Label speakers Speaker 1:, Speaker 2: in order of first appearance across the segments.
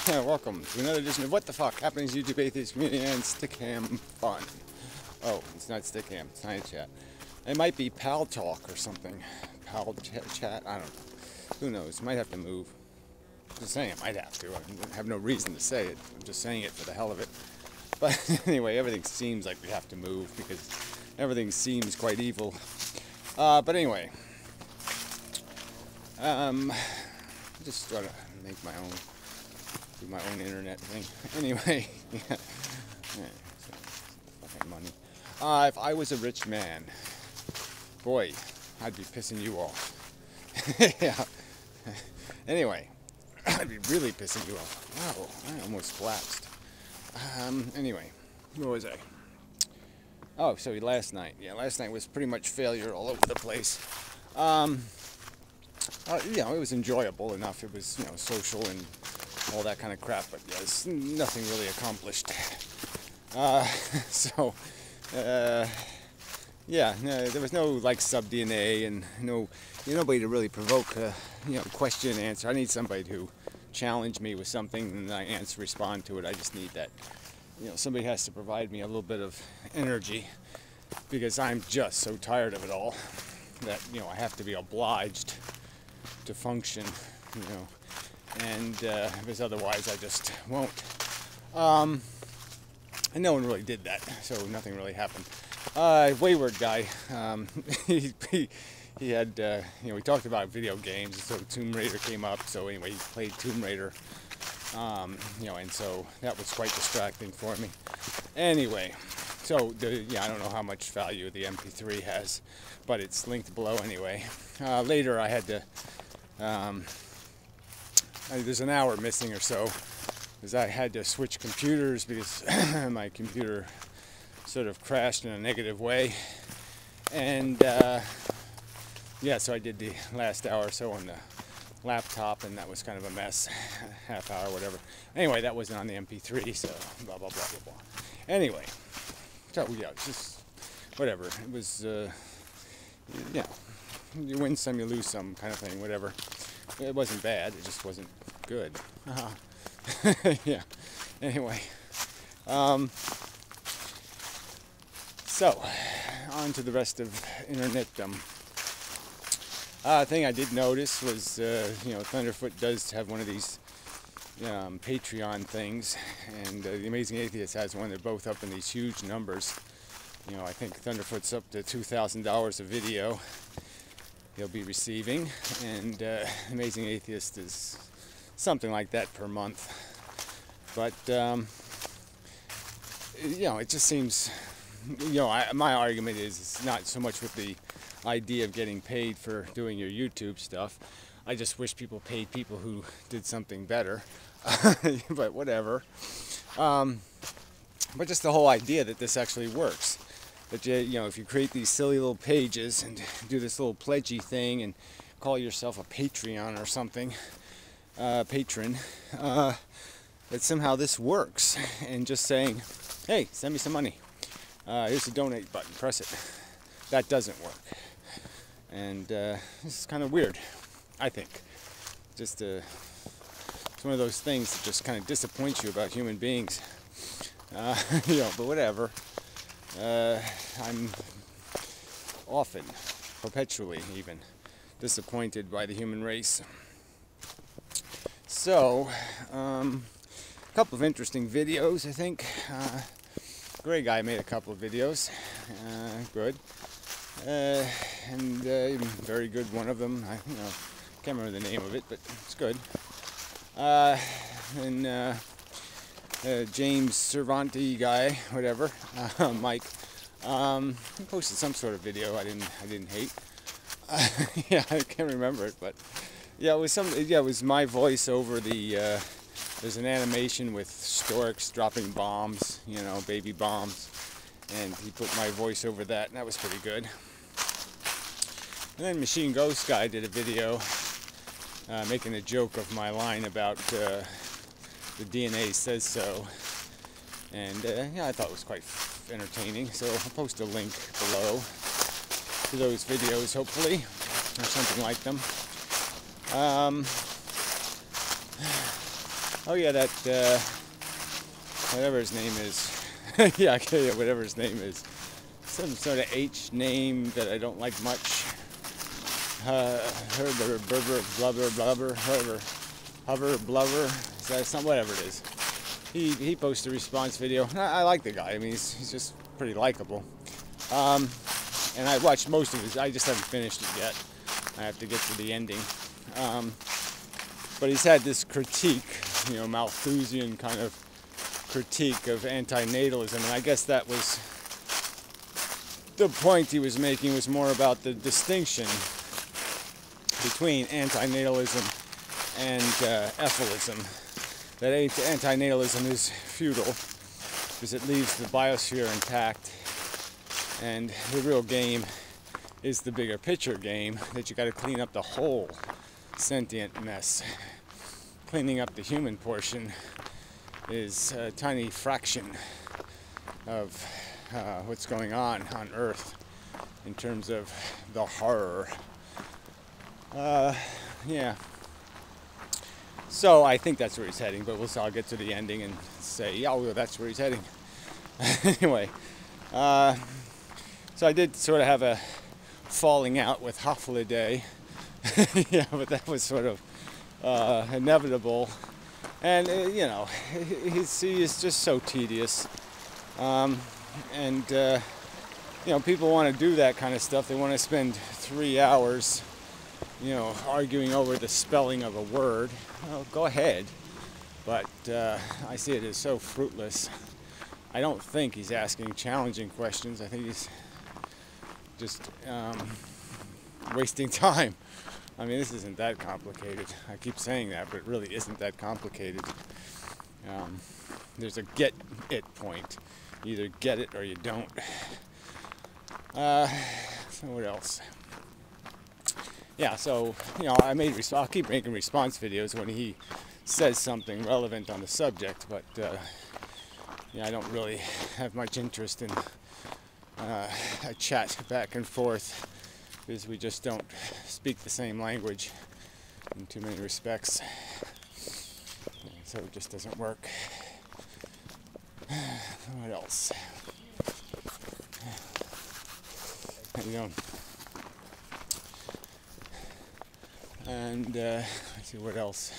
Speaker 1: Welcome to another edition of What the Fuck Happenings YouTube Atheist Community and Stickam Fun. Oh, it's not Stickam, it's Tiny Chat. It might be Pal Talk or something. Pal Chat, I don't know. Who knows? Might have to move. Just saying it might have to. I have no reason to say it. I'm just saying it for the hell of it. But anyway, everything seems like we have to move because everything seems quite evil. But anyway, just try to make my own. Do my own internet thing. Anyway, yeah. So, fucking money. If I was a rich man, boy, I'd be pissing you off. Yeah. Anyway, I'd be really pissing you off. Wow, I almost collapsed. Anyway, where was I? Oh, so last night. Yeah, last night was pretty much failure all over the place. It was enjoyable enough. It was, social and all that kind of crap, but yes, nothing really accomplished. There was no sub DNA and nobody to really provoke a question and answer. I need somebody to challenge me with something and I respond to it. I just need that. Somebody has to provide me a little bit of energy because I'm just so tired of it all that I have to be obliged to function. And because otherwise I just won't. And no one really did that, so nothing really happened. Wayward guy, he had, we talked about video games, so Tomb Raider came up, so anyway, he played Tomb Raider, and so that was quite distracting for me. Anyway, so, I don't know how much value the MP3 has, but it's linked below anyway. Later I had to, there's an hour missing or so because I had to switch computers because my computer sort of crashed in a negative way, and so I did the last hour or so on the laptop, and that was kind of a mess. Half hour, whatever. Anyway, that wasn't on the MP3, so blah blah blah blah blah. Anyway, so it's just whatever. It was you win some, you lose some kind of thing, whatever. It wasn't bad, it just wasn't good. Yeah. Anyway. So, on to the rest of internetdom. Thing I did notice was, Thunderfoot does have one of these Patreon things, and The Amazing Atheist has one. They're both up in these huge numbers. I think Thunderfoot's up to $2,000 a video he'll be receiving, and Amazing Atheist is something like that per month. But it just seems, my argument is it's not so much with the idea of getting paid for doing your YouTube stuff. I just wish people paid people who did something better. But whatever. But just the whole idea that this actually works. That if you create these silly little pages and do this little pledgy thing and call yourself a Patreon or something, patron, that somehow this works. And just saying, hey, send me some money. Here's the donate button, press it. That doesn't work. And this is kind of weird, I think. Just it's one of those things that just kind of disappoints you about human beings. But whatever. I'm often, perpetually even, disappointed by the human race. So, a couple of interesting videos, I think. Gray guy made a couple of videos. Good. And very good one of them. I can't remember the name of it, but it's good. And James Cervanti guy, whatever, Mike, he posted some sort of video I didn't hate. Yeah, I can't remember it, but yeah, it was my voice over the. There's an animation with storks dropping bombs, baby bombs, and he put my voice over that, and that was pretty good. And then Machine Ghost guy did a video making a joke of my line about the DNA says so, and I thought it was quite entertaining, so I'll post a link below to those videos, hopefully, or something like them. Oh yeah, that whatever his name is. Yeah, okay, whatever his name is. Some sort of H name that I don't like much. Herbert, blubber, blubber, hover, blubber. Is that some, whatever it is. He posted a response video. I like the guy. I mean, he's just pretty likable. And I watched most of his. I just haven't finished it yet. I have to get to the ending. But he's had this critique, you know, Malthusian kind of critique of antinatalism, and I guess that was the point he was making, was more about the distinction between antinatalism and effluism. That antinatalism is futile because it leaves the biosphere intact, and the real game is the bigger picture game, that you got to clean up the whole sentient mess. Cleaning up the human portion is a tiny fraction of what's going on Earth in terms of the horror. Yeah. So I think that's where he's heading, but I'll get to the ending and say, yeah, well, that's where he's heading. Anyway, so I did sort of have a falling out with Holiday. Yeah, but that was sort of inevitable. And, you know, he is just so tedious. You know, people want to do that kind of stuff. They want to spend 3 hours, you know, arguing over the spelling of a word. Well, go ahead. But I see it as so fruitless. I don't think he's asking challenging questions. I think he's just wasting time. I mean, this isn't that complicated. I keep saying that, but it really isn't that complicated. There's a get it point. You either get it or you don't. So what else? Yeah, so, you know, I'll keep making response videos when he says something relevant on the subject, but yeah, I don't really have much interest in a chat back and forth, because we just don't speak the same language in too many respects. So it just doesn't work. What else? How you doing? And let's see what else.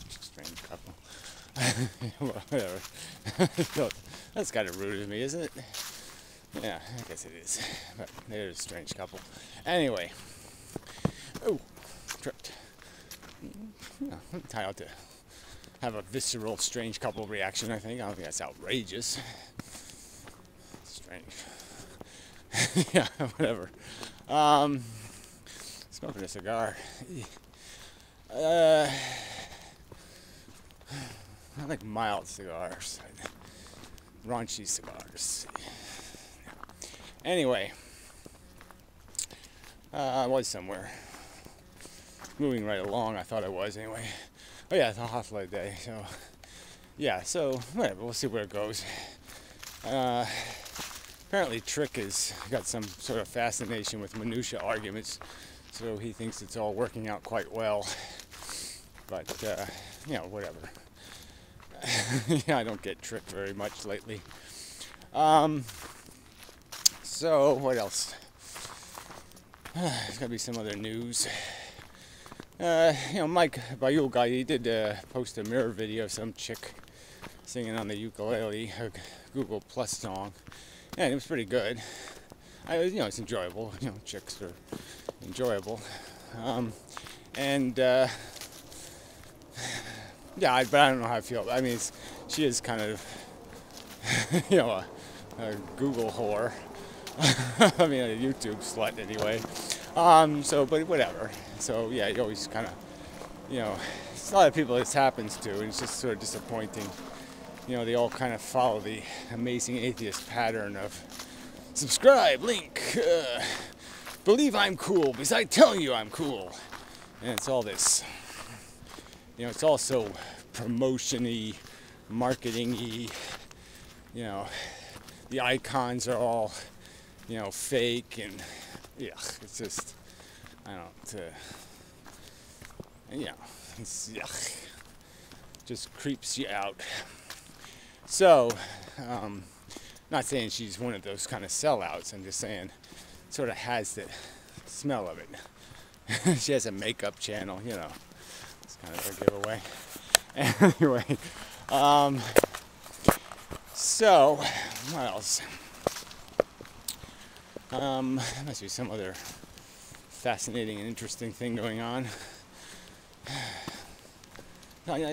Speaker 1: Strange couple. Well, whatever. That's kind of rude of me, isn't it? Yeah, I guess it is. But they're a strange couple. Anyway. Oh, tripped. Yeah, I'm entitled to have a visceral strange couple reaction, I think. I don't think that's outrageous. Strange. Yeah, whatever. Smoking a cigar. I like mild cigars. Raunchy cigars. Anyway, I was somewhere. Moving right along, I thought I was anyway. Oh yeah, it's a hot day, so yeah, so whatever, we'll see where it goes. Apparently Trick has got some sort of fascination with minutia arguments, so he thinks it's all working out quite well. But, you know, whatever. Yeah, I don't get Trick very much lately. So, what else? There's gotta be some other news. You know, Mike Bayul guy, he did post a mirror video of some chick singing on the ukulele, a Google Plus song, and it was pretty good. You know, it's enjoyable. You know, chicks are enjoyable, yeah, but I don't know how I feel. I mean, she is kind of, you know, a Google whore. I mean, a YouTube slut anyway. So, but whatever. So, yeah, you always kind of, you know, it's a lot of people this happens to, and it's just sort of disappointing. You know, they all kind of follow the Amazing Atheist pattern of subscribe, link, believe I'm cool because I tell you I'm cool. And it's all this, you know, it's also promotion-y, marketing-y, you know, the icons are all, you know, fake, and yeah, it's just, I don't know, you know, it's, ugh, just creeps you out. So, not saying she's one of those kind of sellouts. I'm just saying, sort of has the smell of it. She has a makeup channel, you know. It's kind of a giveaway. Anyway, so what else? There must be some other fascinating and interesting thing going on.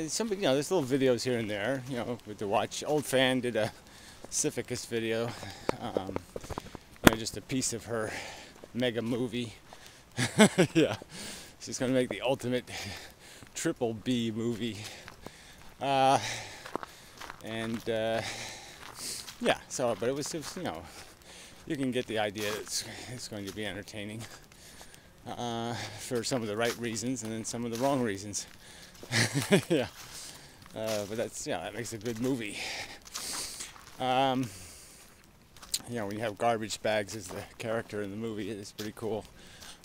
Speaker 1: Somebody, you know, there's little videos here and there, you know, to watch. Old Fan did a Sisyphus video, you know, just a piece of her mega movie. Yeah, she's gonna make the ultimate triple B movie, yeah. So, but it was, you know, you can get the idea that it's going to be entertaining for some of the right reasons and then some of the wrong reasons. Yeah, but that's, yeah, that makes a good movie. You know, when you have garbage bags as the character in the movie, it's pretty cool.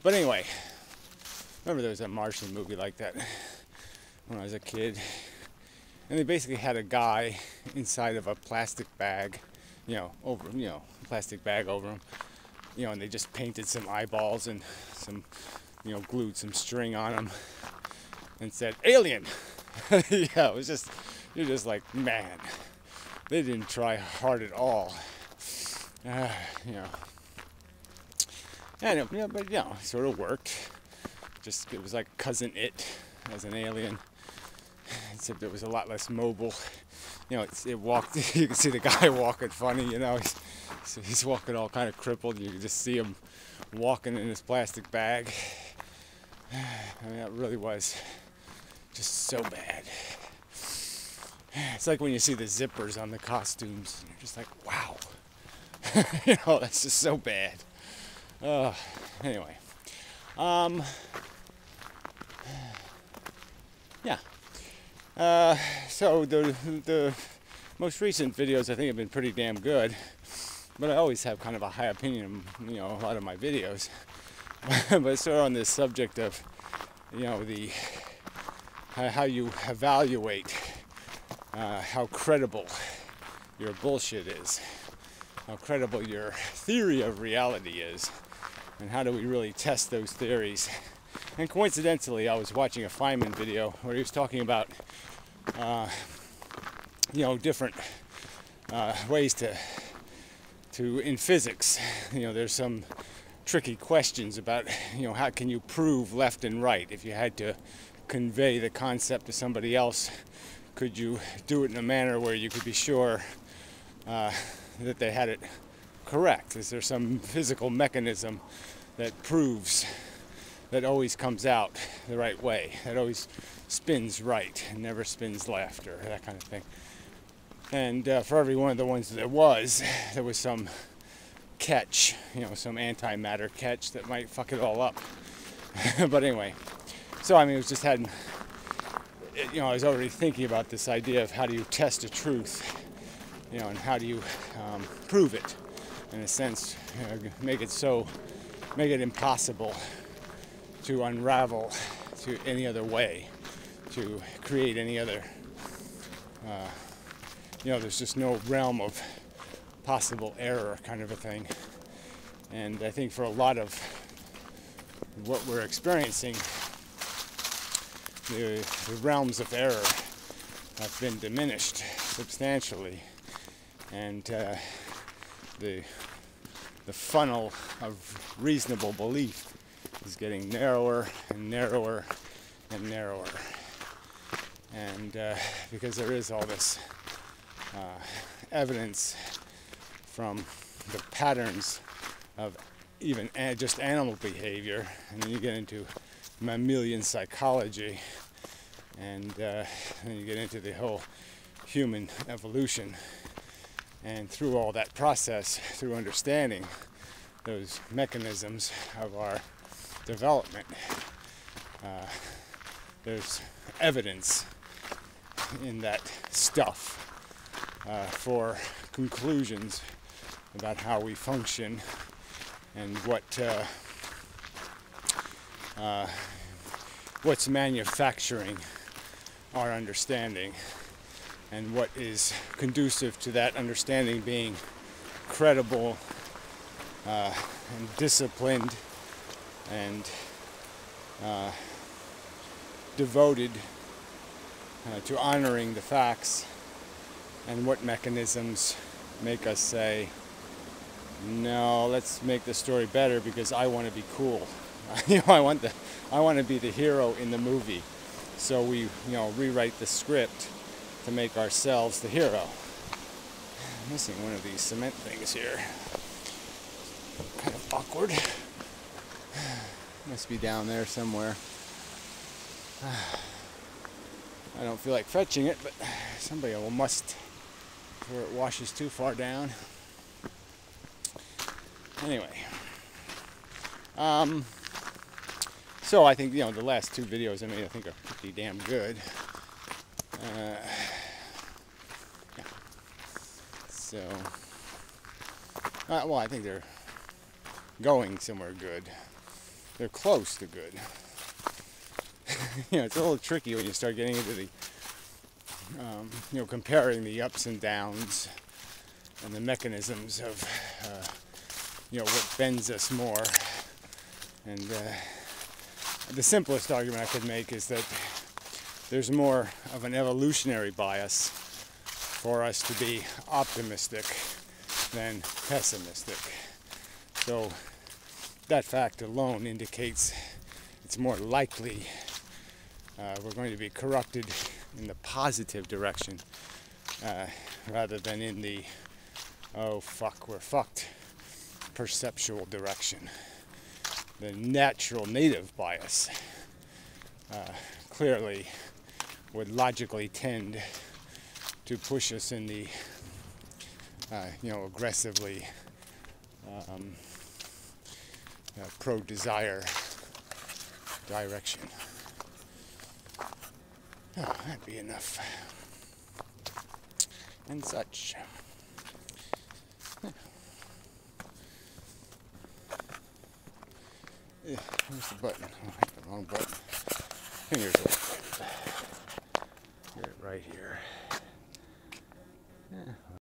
Speaker 1: But anyway, remember there was a Martian movie like that when I was a kid, and they basically had a guy inside of a plastic bag, you know, over, you know, plastic bag over him, you know, and they just painted some eyeballs and some, you know, glued some string on him and said alien. Yeah, it was just, you're just like, man, they didn't try hard at all. You know, and yeah, but you know, it sort of worked. Just, it was like Cousin It as an alien, except it was a lot less mobile. You know, it walked. You can see the guy walking funny. You know, he's walking all kind of crippled. You can just see him walking in his plastic bag. I mean, that really was just so bad. It's like when you see the zippers on the costumes, and you're just like, wow. You know, that's just so bad. Anyway, yeah. So the most recent videos I think have been pretty damn good, but I always have kind of a high opinion of, you know, a lot of my videos. But sort of on this subject of, you know, the how you evaluate how credible your bullshit is, how credible your theory of reality is, and how do we really test those theories. And coincidentally, I was watching a Feynman video where he was talking about, you know, different ways to in physics, you know, there's some tricky questions about, you know, how can you prove left and right? If you had to convey the concept to somebody else, could you do it in a manner where you could be sure that they had it correct? Is there some physical mechanism that proves, that always comes out the right way, that always spins right and never spins left, or that kind of thing? And for every one of the ones there was some catch, you know, some antimatter catch that might fuck it all up. But anyway, so I mean, it was just you know, I was already thinking about this idea of how do you test a truth, you know, and how do you prove it, in a sense, you know, make it impossible to unravel to any other way, to create any other, you know, there's just no realm of possible error, kind of a thing. And I think for a lot of what we're experiencing, the realms of error have been diminished substantially, and the funnel of reasonable belief is getting narrower and narrower and narrower. And because there is all this evidence from the patterns of even just animal behavior, and then you get into mammalian psychology, and then you get into the whole human evolution, and through all that process, through understanding those mechanisms of our development, there's evidence in that stuff for conclusions about how we function what's manufacturing our understanding, and what is conducive to that understanding being credible and disciplined and devoted to honoring the facts, and what mechanisms make us say, no, let's make the story better because I want to be cool. I want to be the hero in the movie. So we, rewrite the script to make ourselves the hero. I'm missing one of these cement things here. Kind of awkward. Must be down there somewhere. I don't feel like fetching it, but somebody must before it washes too far down. Anyway. So I think, the last two videos I made, I think are pretty damn good. Yeah. So, well, I think they're going somewhere good. They're close to good. It's a little tricky when you start getting into the, comparing the ups and downs and the mechanisms of, what bends us more. And the simplest argument I could make is that there's more of an evolutionary bias for us to be optimistic than pessimistic. So that fact alone indicates it's more likely we're going to be corrupted in the positive direction rather than in the, oh fuck, we're fucked perceptual direction. The natural native bias clearly would logically tend to push us in the, aggressively pro-desire direction. Oh, that'd be enough. And such. Where's the button? Oh, I hit the wrong button. Fingers. Get it right here.